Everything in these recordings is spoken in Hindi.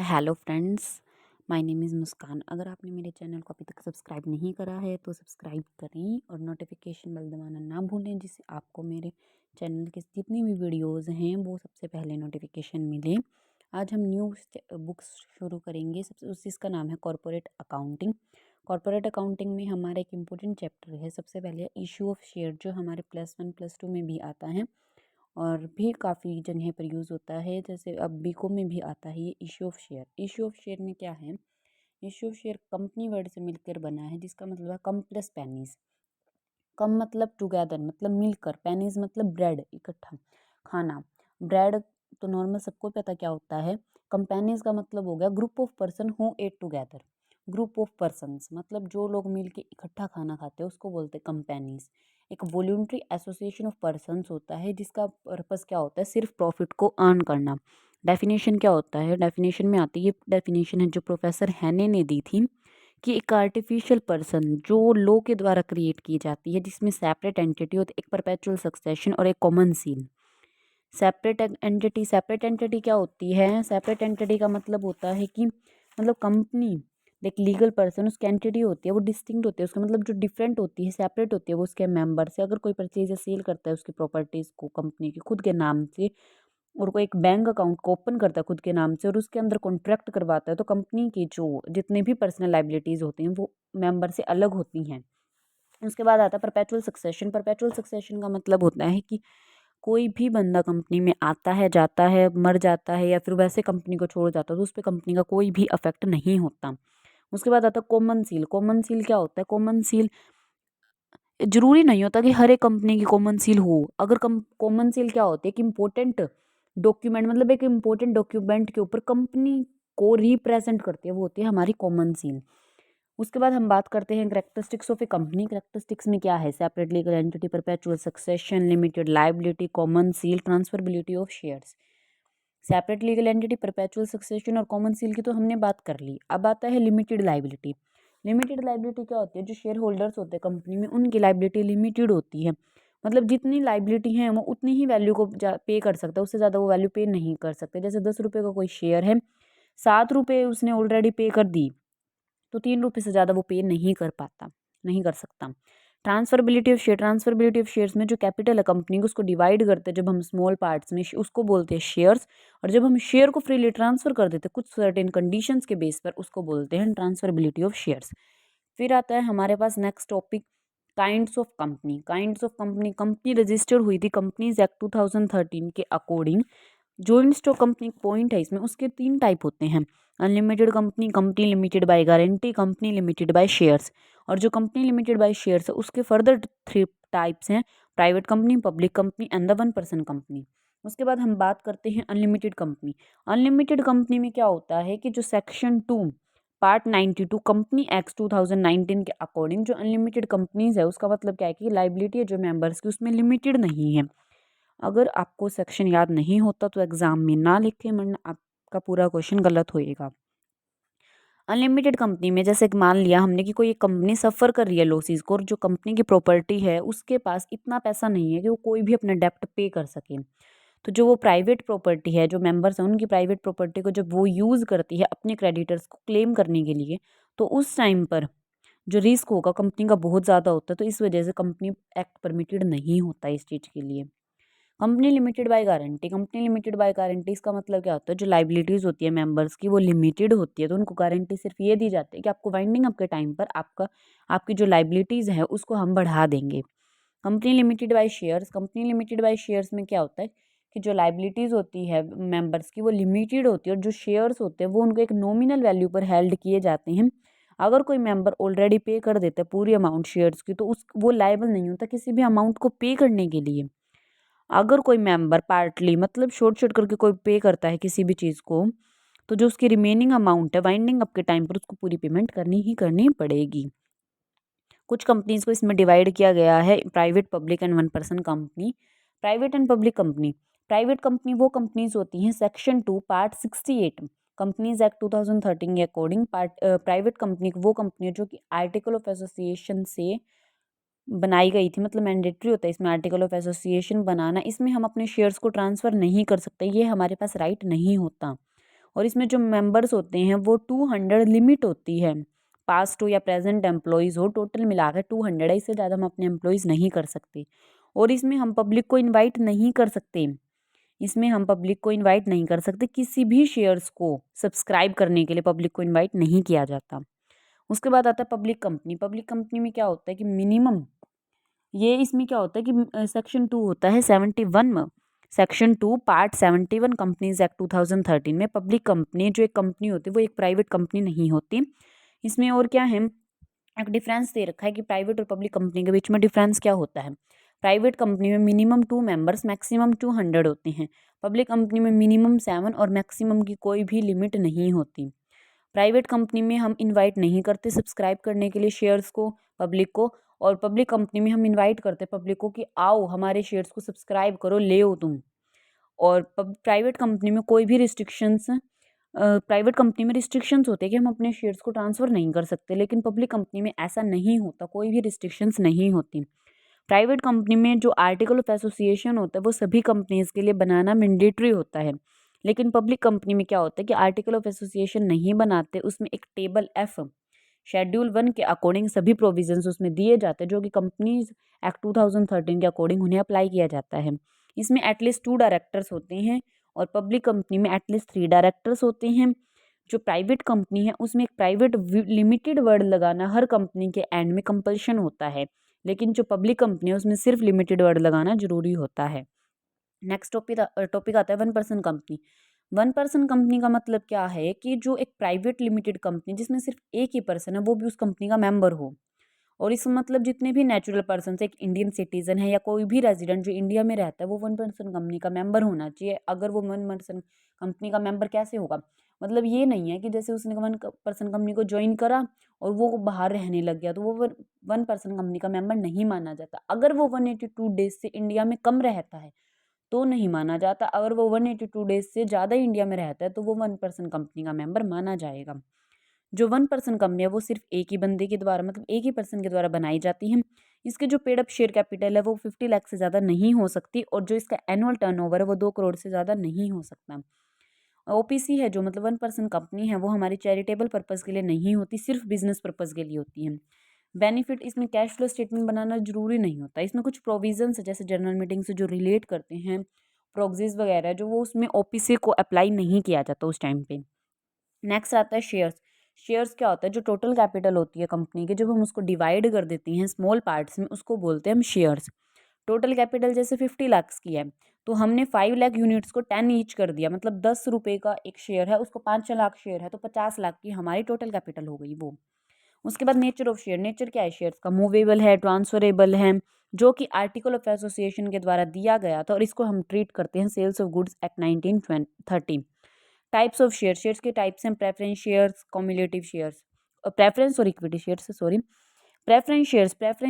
Hello friends, my name is Muskan. अगर आपने मेरे चैनल को अभी तक सब्सक्राइब नहीं करा है तो सब्सक्राइब करें और नोटिफिकेशन बेल दबाना ना भूलें, जिससे आपको मेरे चैनल के जितनी भी वीडियोस हैं वो सबसे पहले नोटिफिकेशन मिले। आज हम न्यू बुक्स शुरू करेंगे। सबसे उस चीज़ का नाम है कॉरपोरेट अकाउंटिंग। कॉरपोरेट अकाउंटिंग में हमारा एक इम्पोर्टेंट चैप्टर है। सबसे पहले इशू ऑफ शेयर, जो हमारे +1 +2 में भी आता है और भी काफ़ी जगह पर यूज़ होता है। जैसे अब बीकॉम में भी आता है ये issue of share. Issue of share में क्या है? Issue of share company word से मिलकर बना है, जिसका मतलब है कम प्लस पेनीज। कम मतलब टुगेदर, मतलब मिलकर। पेनीज मतलब ब्रेड, इकट्ठा खाना। ब्रेड तो नॉर्मल सबको पता क्या होता है। कंपेनीज का मतलब हो गया group of person who ate together. Group of persons मतलब जो लोग मिलके इकट्ठा खाना खाते हैं उसको बोलते हैं कंपेनीज। एक वॉल्यूंटरी एसोसिएशन ऑफ पर्सन्स होता है, जिसका पर्पस क्या होता है, सिर्फ प्रॉफिट को अर्न करना। डेफिनेशन क्या होता है? डेफिनेशन में आती है, डेफिनेशन है जो प्रोफेसर हैने ने दी थी, कि एक आर्टिफिशियल पर्सन जो लॉ के द्वारा क्रिएट की जाती है, जिसमें सेपरेट एंटिटी होती है, एक परपेचुअल सक्सेशन और एक कॉमन सील। सेपरेट एंटिटी क्या होती है? सेपरेट एंटिटी का मतलब होता है कि मतलब कंपनी एक लीगल पर्सन, उसकी एंटिटी होती है वो डिस्टिंक्ट होती है। उसका मतलब जो डिफरेंट होती है, सेपरेट होती है, वो उसके मेंबर से। अगर कोई परचेज या सेल करता है उसकी प्रॉपर्टीज को कंपनी की खुद के नाम से, और कोई एक बैंक अकाउंट को ओपन करता है खुद के नाम से और उसके अंदर कॉन्ट्रैक्ट करवाता है, तो कंपनी की जो जितने भी पर्सनल लाइबिलिटीज होती हैं वो मेंबर से अलग होती हैं। उसके बाद आता है परपेचुअल सक्सेशन। परपेचुअल सक्सेशन का मतलब होता है कि कोई भी बंदा कंपनी में आता है, जाता है, मर जाता है या फिर वैसे कंपनी को छोड़ जाता है तो उस पर कंपनी का कोई भी अफेक्ट नहीं होता। उसके बाद आता है कॉमन सील। कॉमन सील क्या होता है? कॉमन सील जरूरी नहीं होता कि हर एक कंपनी की कॉमन सील हो। अगर कॉमन सील क्या होती है कि इम्पोर्टेंट डॉक्यूमेंट, मतलब एक इम्पोर्टेंट डॉक्यूमेंट के ऊपर कंपनी को रिप्रेजेंट करती है, वो होती है हमारी कॉमन सील। उसके बाद हम बात करते हैं characteristics of A company. Characteristics में क्या है? Separate legal entity, perpetual succession, limited liability, common seal, transferability of shares. Separate legal entity, perpetual succession और कॉमन सील की तो हमने बात कर ली। अब आता है लिमिटेड लायबिलिटी। लिमिटेड लायबिलिटी क्या होती है? जो शेयर होल्डर्स होते हैं कंपनी में, उनकी लायबिलिटी लिमिटेड होती है। मतलब जितनी लायबिलिटी है वो उतनी ही वैल्यू को पे कर सकता है, उससे ज़्यादा वो वैल्यू पे नहीं कर सकते। जैसे 10 रुपये का कोई शेयर है, 7 रुपये उसने ऑलरेडी पे कर दी, तो 3 रुपये से ज़्यादा वो पे नहीं कर पाता, नहीं कर सकता। Transferability of share. Transferability of shares में जो कैपिटल है कंपनी को, उसको डिवाइड करते हैं जब हम स्मॉल पार्ट्स में, उसको बोलते हैं शेयर्स। और जब हम शेयर को फ्रीली ट्रांसफर कर देते हैं कुछ सर्टेन कंडीशंस के बेस पर, उसको बोलते हैं ट्रांसफरबिलिटी ऑफ शेयर्स। फिर आता है हमारे पास next topic, kinds of company. Kinds of company. Company register हुई थी कंपनीज एक्ट 2013 के अकॉर्डिंग। जॉइंट स्टॉक कंपनी पॉइंट है इसमें, उसके 3 टाइप होते हैं। Unlimited company, company limited by guarantee, company limited by shares. और जो कंपनी लिमिटेड बाय शेयर्स है उसके फर्दर 3 टाइप्स हैं, private company, public company and the 1 person company. उसके बाद हम बात करते हैं अनलिमिटेड कंपनी। अनलिमिटेड कंपनी में क्या होता है कि जो सेक्शन 2 पार्ट 92 कंपनी एक्ट 2019 के अकॉर्डिंग जो अनलिमिटेड कंपनीज है, उसका मतलब क्या है कि लाइबिलिटी है जो मेंबर्स की उसमें लिमिटेड नहीं है। अगर आपको सेक्शन याद नहीं होता तो एग्जाम में ना लिखें, वरना आपका पूरा क्वेश्चन गलत होएगा। अनलिमिटेड कंपनी में जैसे कि मान लिया हमने कि कोई एक कंपनी सफ़र कर रही है लॉसेस को, और जो कंपनी की प्रॉपर्टी है उसके पास इतना पैसा नहीं है कि वो कोई भी अपना डेप्ट पे कर सके। तो जो वो प्राइवेट प्रॉपर्टी है, जो मेंबर्स हैं उनकी प्राइवेट प्रॉपर्टी को जब वो यूज़ करती है अपने क्रेडिटर्स को क्लेम करने के लिए, तो उस टाइम पर जो रिस्क होगा कंपनी का बहुत ज़्यादा होता है। तो इस वजह से कंपनी एक्ट परमिटेड नहीं होता इस चीज़ के लिए। Company limited by guarantee. Company limited by guarantee इसका मतलब क्या होता है? जो लाइबिलिटीज होती है मेंबर्स की वो लिमिटेड होती है, तो उनको गारंटी सिर्फ ये दी जाती है कि आपको वाइंडिंग अप के टाइम पर आपकी जो लाइबिलिटीज है उसको हम बढ़ा देंगे। Company limited by shares. Company limited by shares में क्या होता है कि जो लाइबिलिटीज होती है मेंबर्स की वो लिमिटेड होती है, और जो शेयर्स होते हैं वो उनको एक नॉमिनल वैल्यू पर हेल्ड किए जाते हैं। अगर कोई मेंबर ऑलरेडी पे कर देता है पूरी अमाउंट शेयर्स की, तो उस वो लायबल नहीं होता किसी भी अमाउंट को पे करने के लिए। अगर कोई मेंबर पार्टली मतलब शॉर्ट शॉर्ट करके कोई पे करता है किसी भी चीज़ को, तो जो उसकी रिमेनिंग अमाउंट है वाइंडिंग अप के टाइम पर उसको पूरी पेमेंट करनी ही करनी पड़ेगी। कुछ कंपनीज को इसमें डिवाइड किया गया है, private, public and 1 person company. Private and public company. Private company वो कंपनीज होती हैं सेक्शन 2 पार्ट 68 कंपनीज एक्ट 2013 के अकॉर्डिंग। प्राइवेट कंपनी वो कंपनी है जो कि आर्टिकल ऑफ एसोसिएशन से बनाई गई थी, मतलब मैंडेटरी होता है इसमें आर्टिकल ऑफ एसोसिएशन बनाना। इसमें हम अपने शेयर्स को ट्रांसफ़र नहीं कर सकते, ये हमारे पास राइट नहीं होता। और इसमें जो मेंबर्स होते हैं वो 200 लिमिट होती है, पास्ट हो या प्रेजेंट एम्प्लॉयज़ हो, टोटल मिला के 200 है, इससे ज़्यादा हम अपने एम्प्लॉयज़ नहीं कर सकते। और इसमें हम पब्लिक को इन्वाइट नहीं कर सकते, इसमें हम पब्लिक को इन्वाइट नहीं कर सकते, किसी भी शेयर्स को सब्सक्राइब करने के लिए पब्लिक को इन्वाइट नहीं किया जाता। उसके बाद आता है पब्लिक कंपनी। पब्लिक कंपनी में क्या होता है कि मिनिमम, ये इसमें क्या होता है कि सेक्शन 2 होता है 71 में, सेक्शन 2 पार्ट 71 कंपनीज एक्ट 2013 में पब्लिक कंपनी जो एक कंपनी होती है वो एक प्राइवेट कंपनी नहीं होती। इसमें और क्या है, एक डिफरेंस दे रखा है कि प्राइवेट और पब्लिक कंपनी के बीच में डिफरेंस क्या होता है। प्राइवेट कंपनी में मिनिमम 2 मेंबर्स मैक्सिमम 200 होते हैं, पब्लिक कंपनी में मिनिमम 7 और मैक्सिमम की कोई भी लिमिट नहीं होती। प्राइवेट कंपनी में हम इनवाइट नहीं करते सब्सक्राइब करने के लिए शेयर्स को पब्लिक को, और पब्लिक कंपनी में हम इनवाइट करते पब्लिक को कि आओ हमारे शेयर्स को सब्सक्राइब करो, ले तुम। और प्राइवेट कंपनी में कोई भी रिस्ट्रिक्शंस, प्राइवेट कंपनी में रिस्ट्रिक्शंस होते हैं कि हम अपने शेयर्स को ट्रांसफ़र नहीं कर सकते, लेकिन पब्लिक कंपनी में ऐसा नहीं होता, कोई भी रिस्ट्रिक्शंस नहीं होती। प्राइवेट कंपनी में जो आर्टिकल ऑफ एसोसिएशन होता है वो सभी कंपनीज़ के लिए बनाना मैंडेटरी होता है, लेकिन पब्लिक कंपनी में क्या होता है कि आर्टिकल ऑफ एसोसिएशन नहीं बनाते, उसमें एक टेबल एफ शेड्यूल 1 के अकॉर्डिंग सभी प्रोविजंस उसमें दिए जाते हैं, जो कि कंपनीज एक्ट 2013 के अकॉर्डिंग उन्हें अप्लाई किया जाता है। इसमें एटलीस्ट 2 डायरेक्टर्स होते हैं और पब्लिक कंपनी में एटलीस्ट 3 डायरेक्टर्स होते हैं। जो प्राइवेट कंपनी है उसमें एक प्राइवेट लिमिटेड वर्ड लगाना हर कंपनी के एंड में कंपल्शन होता है, लेकिन जो पब्लिक कंपनी है उसमें सिर्फ लिमिटेड वर्ड लगाना जरूरी होता है। नेक्स्ट टॉपिक आता है 1% कंपनी। 1% कंपनी का मतलब क्या है कि जो एक प्राइवेट लिमिटेड कंपनी जिसमें सिर्फ एक ही पर्सन है वो भी उस कंपनी का मेंबर हो, और इस मतलब जितने भी नेचुरल पर्सन एक इंडियन सिटीजन है या कोई भी रेजिडेंट जो इंडिया में रहता है वो 1% कंपनी का मेंबर होना चाहिए। अगर वो 1% कंपनी का मेंबर कैसे होगा, मतलब ये नहीं है कि जैसे उसने 1% कंपनी को ज्वाइन करा और वो बाहर रहने लग गया तो वो 1% कंपनी का मेंबर नहीं माना जाता। अगर वो 182 डेज से इंडिया में कम रहता है तो नहीं माना जाता, अगर वो 182 डेज से ज़्यादा इंडिया में रहता है तो वो 1% कंपनी का मेंबर माना जाएगा। जो 1% कंपनी है वो सिर्फ एक ही बंदे के द्वारा, मतलब एक ही पर्सन के द्वारा बनाई जाती है। इसके जो पेड अप शेयर कैपिटल है वो 50 लाख से ज़्यादा नहीं हो सकती, और जो इसका एनुअल टर्नओवर है वो 2 करोड़ से ज़्यादा नहीं हो सकता। ओपीसी है जो मतलब 1% कंपनी है वो हमारी चैरिटेबल पर्पज़ के लिए नहीं होती, सिर्फ बिजनेस पर्पज़ के लिए होती है। बेनिफिट, इसमें कैश फ्लो स्टेटमेंट बनाना जरूरी नहीं होता, इसमें कुछ प्रोविजंस है जैसे जनरल मीटिंग से जो रिलेट करते हैं, प्रोग्जीज वगैरह, जो वो उसमें ओपीसी को अप्लाई नहीं किया जाता उस टाइम पे। नेक्स्ट आता है शेयर्स। शेयर्स क्या होता है, जो टोटल कैपिटल होती है कंपनी की जब हम उसको डिवाइड कर देते हैं स्मॉल पार्ट्स में उसको बोलते हैं हम शेयर्स। टोटल कैपिटल जैसे 50 लाख की है तो हमने 5 लाख यूनिट्स को 10 ईच कर दिया, मतलब 10 रुपये का एक शेयर है, उसको 5 लाख शेयर है तो 50 लाख की हमारी टोटल कैपिटल हो गई वो। उसके बाद नेचर ऑफ शेयर। नेचर क्या है शेयर्स का, मूवेबल है, ट्रांसफरेबल है, जो कि आर्टिकल ऑफ एसोसिएशन के द्वारा दिया गया था, और इसको हम ट्रीट करते हैं sales of goods act 1930। Types of share, shares के टाइप्स हैं preference shares, cumulative shares, preference और equity shares sorry. Preference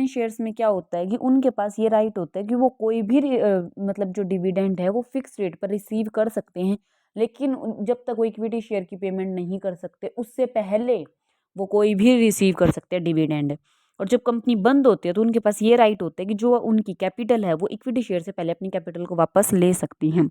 shares में क्या होता है कि उनके पास ये राइट होता है कि वो कोई भी मतलब जो डिविडेंड है वो फिक्स रेट पर रिसीव कर सकते हैं, लेकिन जब तक वो इक्विटी शेयर की पेमेंट नहीं कर सकते उससे पहले वो कोई भी रिसीव कर सकते हैं डिविडेंड। और जब कंपनी बंद होती है तो उनके पास ये राइट होता है कि जो उनकी कैपिटल है वो इक्विटी शेयर से पहले अपनी कैपिटल को वापस ले सकती हैं।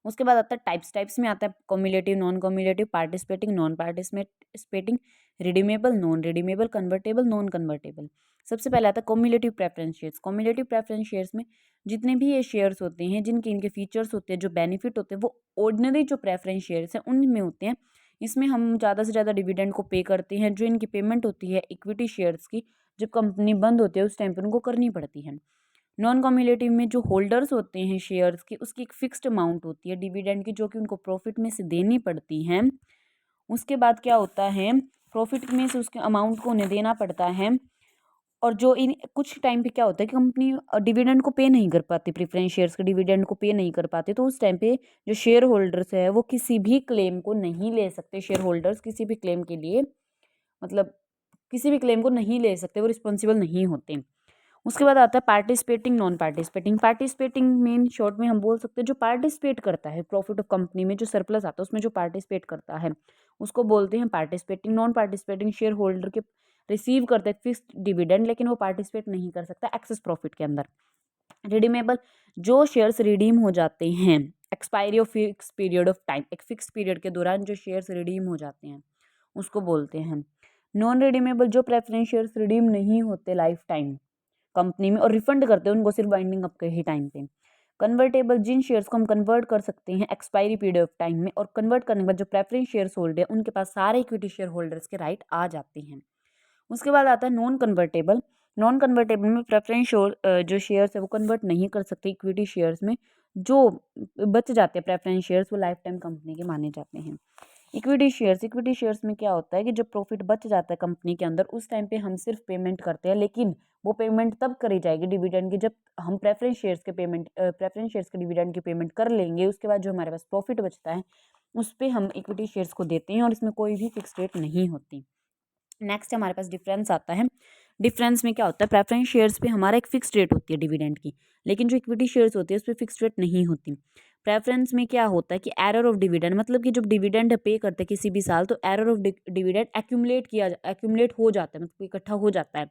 उसके बाद आता है टाइप्स। टाइप्स में आता है cumulative, non cumulative, participating, non participating, redeemable, non redeemable, convertible, non convertible. सबसे पहले आता है cumulative preference shares. Cumulative preference shares में जितने भी ये शेयर्स होते हैं जिनके इनके फीचर्स होते हैं, जो बेनिफिट होते हैं, वो ऑर्डिनरी जो प्रेफरेंस शेयर्स हैं उनमें होते हैं। इसमें हम ज़्यादा से ज़्यादा डिविडेंड को पे करते हैं, जो इनकी पेमेंट होती है इक्विटी शेयर्स की जब कंपनी बंद होती है उस टाइम पर उनको करनी पड़ती है। नॉन कम्युलेटिव में जो होल्डर्स होते हैं शेयर्स की उसकी एक फिक्स्ड अमाउंट होती है डिविडेंड की, जो कि उनको प्रॉफिट में से देनी पड़ती है। उसके बाद क्या होता है, प्रॉफिट में से उसके अमाउंट को उन्हें देना पड़ता है। और जो इन कुछ टाइम पे क्या होता है कि कंपनी डिविडेंड को पे नहीं कर पाती, प्रेफरेंस शेयर्स के डिविडेंड को पे नहीं कर पाते, तो उस टाइम पे जो शेयर होल्डर्स है वो किसी भी क्लेम को नहीं ले सकते। शेयर होल्डर्स किसी भी क्लेम के लिए, मतलब किसी भी क्लेम को नहीं ले सकते, वो रिस्पॉन्सिबल नहीं होते। उसके बाद आता है participating, non participating. Participating main short में हम बोल सकते हैं जो पार्टिसिपेट करता है प्रॉफिट ऑफ कंपनी में, जो सरप्लस आता है उसमें जो पार्टिसिपेट करता है उसको बोलते हैं participating. Non participating share holder के रिसीव करते हैं फिक्स्ड डिविडेंड, लेकिन वो पार्टिसिपेट नहीं कर सकता एक्सेस प्रॉफिट के अंदर। रिडीमेबल, जो शेयर्स रिडीम हो जाते हैं expiry of fix period of time, एक फिक्स पीरियड के दौरान जो शेयर्स रिडीम हो जाते हैं उसको बोलते हैं। नॉन रिडीमेबल, जो प्रेफरेंस शेयर्स रिडीम नहीं होते लाइफ टाइम कंपनी में और रिफंड करते हैं उनको सिर्फ बाइंडिंग अप के ही टाइम पे। कन्वर्टेबल, जिन शेयर्स को हम कन्वर्ट कर सकते हैं एक्सपायरी पीरियड ऑफ टाइम में, और कन्वर्ट करने के बाद जो प्रेफरेंस शेयर्स होल्डर है उनके पास सारे इक्विटी शेयर होल्डर्स के राइट आ जाते हैं। उसके बाद आता है नॉन कन्वर्टेबल। नॉन कन्वर्टेबल में प्रेफरेंस जो शेयर्स है वो कन्वर्ट नहीं कर सकते इक्विटी शेयर्स में, जो बच जाते हैं प्रेफरेंस शेयर्स वो लाइफ टाइम कंपनी के माने जाते हैं। इक्विटी शेयर्स में क्या होता है कि जब प्रॉफिट बच जाता है कंपनी के अंदर उस टाइम पे हम सिर्फ पेमेंट करते हैं, लेकिन वो पेमेंट तब करी जाएगी डिविडेंड की जब हम प्रेफरेंस शेयर्स के डिविडेंड की पेमेंट कर लेंगे। उसके बाद जो हमारे पास प्रॉफिट बचता है उस पर हम इक्विटी शेयर्स को देते हैं और इसमें कोई भी फिक्स रेट नहीं होती। नेक्स्ट हमारे पास डिफरेंस आता है। डिफरेंस में क्या होता है, प्रेफरेंस शेयर्स पे हमारा एक फिक्स रेट होती है डिविडेंड की, लेकिन जो इक्विटी शेयर्स होती है उस पर फिक्स रेट नहीं होती। प्रेफरेंस में क्या होता है कि एरर ऑफ डिविडेंड, मतलब कि जब डिविडेंड पे करते हैं किसी भी साल तो एरर ऑफ डिविडेंड एक्यूमुलेट हो जाता है, मतलब इकट्ठा हो जाता है।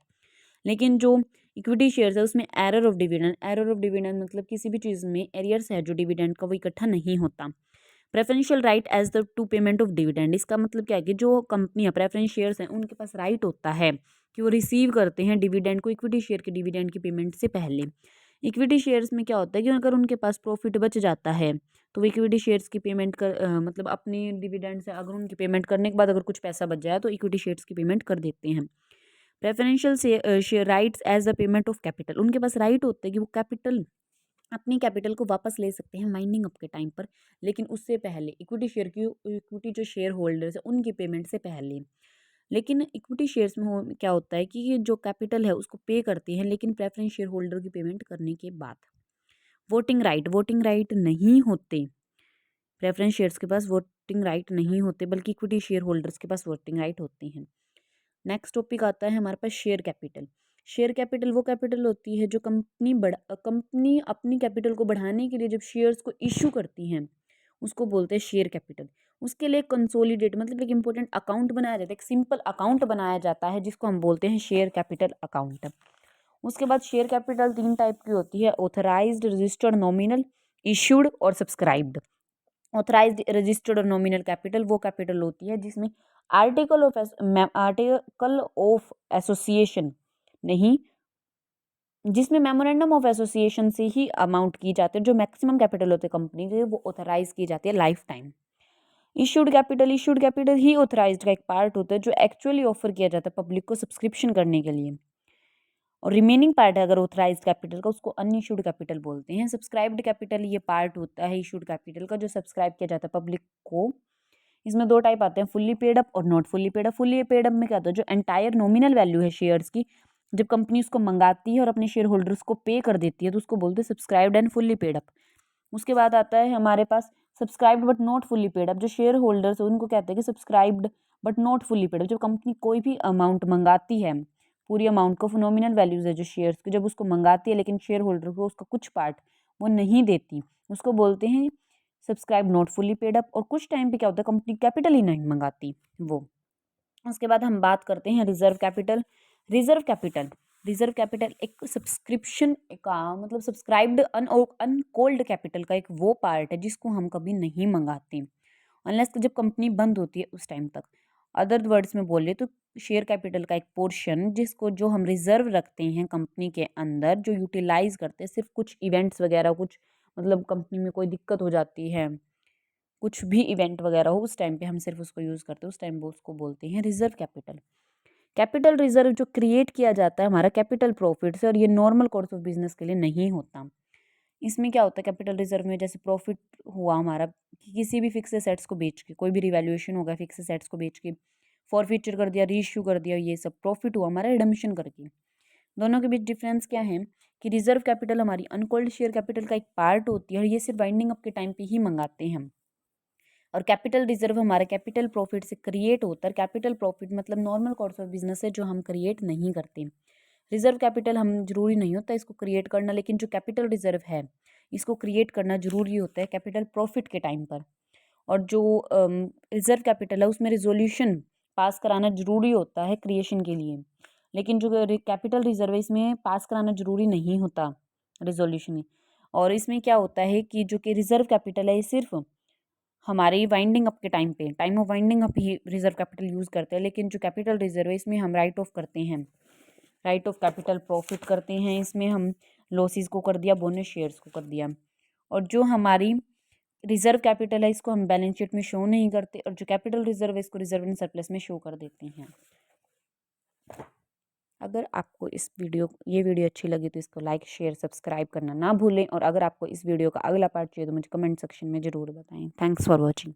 लेकिन जो इक्विटी शेयर्स है उसमें एरर ऑफ डिविडेंड मतलब किसी भी चीज़ में एरियर्स है जो डिविडेंड का वो इकट्ठा नहीं होता। Preferential right as the to payment of dividend, इसका मतलब क्या है कि जो कंपनियां प्रेफरेंस शेयर्स हैं उनके पास राइट होता है कि वो रिसीव करते हैं डिविडेंड को इक्विटी शेयर के डिविडेंड की पेमेंट से पहले। इक्विटी शेयर्स में क्या होता है कि अगर उनके पास प्रॉफिट बच जाता है तो वो इक्विटी शेयर्स की पेमेंट मतलब अपनी डिविडेंड से अगर उनकी पेमेंट करने के बाद अगर कुछ पैसा बच जाए तो इक्विटी शेयर्स की पेमेंट कर देते हैं। Preferential share rights as the payment of capital, उनके पास राइट होता है कि वो अपनी कैपिटल को वापस ले सकते हैं माइनिंग अप के टाइम पर, लेकिन उससे पहले इक्विटी जो शेयर होल्डर्स है उनकी पेमेंट से पहले। लेकिन इक्विटी शेयर्स में क्या होता है कि ये जो कैपिटल है उसको पे करती है, लेकिन प्रेफरेंस शेयर होल्डर की पेमेंट करने के बाद। वोटिंग राइट नहीं होते प्रेफरेंस शेयर्स के पास, वोटिंग राइट नहीं होते, बल्कि इक्विटी शेयर होल्डर्स के पास वोटिंग राइट होती हैं। नेक्स्ट टॉपिक आता है हमारे पास शेयर कैपिटल। शेयर कैपिटल वो कैपिटल होती है जो कंपनी अपनी कैपिटल को बढ़ाने के लिए जब शेयर्स को इशू करती हैं उसको बोलते हैं शेयर कैपिटल। उसके लिए कंसोलिडेट मतलब एक इंपॉर्टेंट अकाउंट बनाया जाता है, एक सिंपल अकाउंट बनाया जाता है जिसको हम बोलते हैं शेयर कैपिटल अकाउंट। उसके बाद शेयर कैपिटल 3 टाइप की होती है, ऑथराइज्ड, रजिस्टर्ड, नॉमिनल, इशूड और सब्सक्राइब्ड। ऑथराइज्ड, रजिस्टर्ड और नॉमिनल कैपिटल वो कैपिटल होती है जिसमें आर्टिकल ऑफ एसोसिएशन नहीं, जिसमें मेमोरेंडम ऑफ एसोसिएशन से ही अमाउंट की जाती है, जो मैक्सिमम कैपिटल होते हैं कंपनी के वो ऑथराइज की जाती है लाइफ टाइम। इशूड कैपिटल ही ऑथराइज्ड का एक पार्ट होता है जो एक्चुअली ऑफर किया जाता है पब्लिक को सब्सक्रिप्शन करने के लिए, और रिमेनिंग पार्ट है अगर ऑथराइज कैपिटल का उसको अनइशूड कैपिटल बोलते हैं। सब्सक्राइब्ड कैपिटल ये पार्ट होता है इशूड कैपिटल का जो सब्सक्राइब किया जाता है पब्लिक को। इसमें 2 टाइप आते हैं, फुल्ली पेड अप और not fully paid up. Fully paid up में क्या होता है, जो एंटायर नॉमिनल वैल्यू है शेयर्स की जब कंपनी उसको मंगाती है और अपने शेयर होल्डर्स को पे कर देती है तो उसको बोलते हैं subscribed and fully paid up. उसके बाद आता है हमारे पास subscribed but not fully paid up. जो शेयर होल्डर्स है उनको कहते हैं कि subscribed but not fully paid up. जब कंपनी कोई भी अमाउंट मंगाती है, पूरी अमाउंट को, नॉमिनल वैल्यूज है जो शेयर्स की, जब उसको मंगाती है लेकिन शेयर होल्डर को उसका कुछ पार्ट वो नहीं देती, उसको बोलते हैं subscribe not fully paid up. और कुछ टाइम पे क्या होता है कंपनी कैपिटल ही नहीं मंगाती वो। उसके बाद हम बात करते हैं रिजर्व कैपिटल। रिजर्व कैपिटल एक सब्सक्रिप्शन का मतलब सब्सक्राइब्ड अनकोल्ड कैपिटल का एक वो पार्ट है जिसको हम कभी नहीं मंगाते अनलेस जब कंपनी बंद होती है उस टाइम तक। अदर वर्ड्स में बोले तो शेयर कैपिटल का एक पोर्शन जिसको जो हम रिजर्व रखते हैं कंपनी के अंदर, जो यूटिलाइज करते हैं सिर्फ कुछ इवेंट्स वगैरह, कुछ मतलब कंपनी में कोई दिक्कत हो जाती है, कुछ भी इवेंट वगैरह हो उस टाइम पे हम सिर्फ उसको यूज़ करते हैं, उस टाइम वो उसको बोलते हैं रिजर्व कैपिटल। कैपिटल रिजर्व जो क्रिएट किया जाता है हमारा कैपिटल प्रॉफिट से, और ये नॉर्मल कोर्स ऑफ बिजनेस के लिए नहीं होता। इसमें क्या होता है कैपिटल रिजर्व में, जैसे प्रॉफिट हुआ हमारा किसी भी फिक्स एसेट्स को बेच के, कोई भी रिवैल्यूएशन होगा फिक्स एसेट्स को बेच के, फॉरफीचर कर दिया, रीइश्यू कर दिया, ये सब प्रॉफिट हुआ हमारा रिडम्पशन करके। दोनों के बीच डिफरेंस क्या है कि रिजर्व कैपिटल हमारी अनकोल्ड शेयर कैपिटल का एक पार्ट होती है और ये सिर्फ वाइंडिंग अप के टाइम पे ही मंगाते हैं हम। और कैपिटल रिजर्व हमारे कैपिटल प्रॉफिट से क्रिएट होता है। कैपिटल प्रॉफिट मतलब नॉर्मल कोर्स ऑफ बिजनेस है जो हम क्रिएट नहीं करते। रिजर्व कैपिटल हम जरूरी नहीं होता इसको क्रिएट करना, लेकिन जो कैपिटल रिजर्व है इसको क्रिएट करना जरूरी होता है कैपिटल प्रॉफिट के टाइम पर। और जो रिजर्व कैपिटल है उसमें रिजोल्यूशन पास कराना जरूरी होता है क्रिएशन के लिए, लेकिन जो कैपिटल रिजर्व है इसमें पास कराना जरूरी नहीं होता रिजोल्यूशन। और इसमें क्या होता है कि जो कि रिजर्व कैपिटल है ये सिर्फ हमारी वाइंडिंग अप के time of winding up he reserve capital use करते हैं, लेकिन जो कैपिटल रिजर्व है इसमें हम राइट ऑफ करते हैं, राइट ऑफ कैपिटल प्रॉफिट करते हैं, इसमें हम लॉसेस को कर दिया, बोनस शेयर्स को कर दिया। और जो हमारी रिजर्व कैपिटल है इसको हम बैलेंस शीट में शो नहीं करते, और जो कैपिटल रिजर्व है इसको रिजर्व एंड सरप्लस में शो कर देते हैं। अगर आपको ये वीडियो अच्छी लगी तो इसको लाइक शेयर सब्सक्राइब करना ना भूलें, और अगर आपको इस वीडियो का अगला पार्ट चाहिए तो मुझे कमेंट सेक्शन में ज़रूर बताएं। Thanks for watching.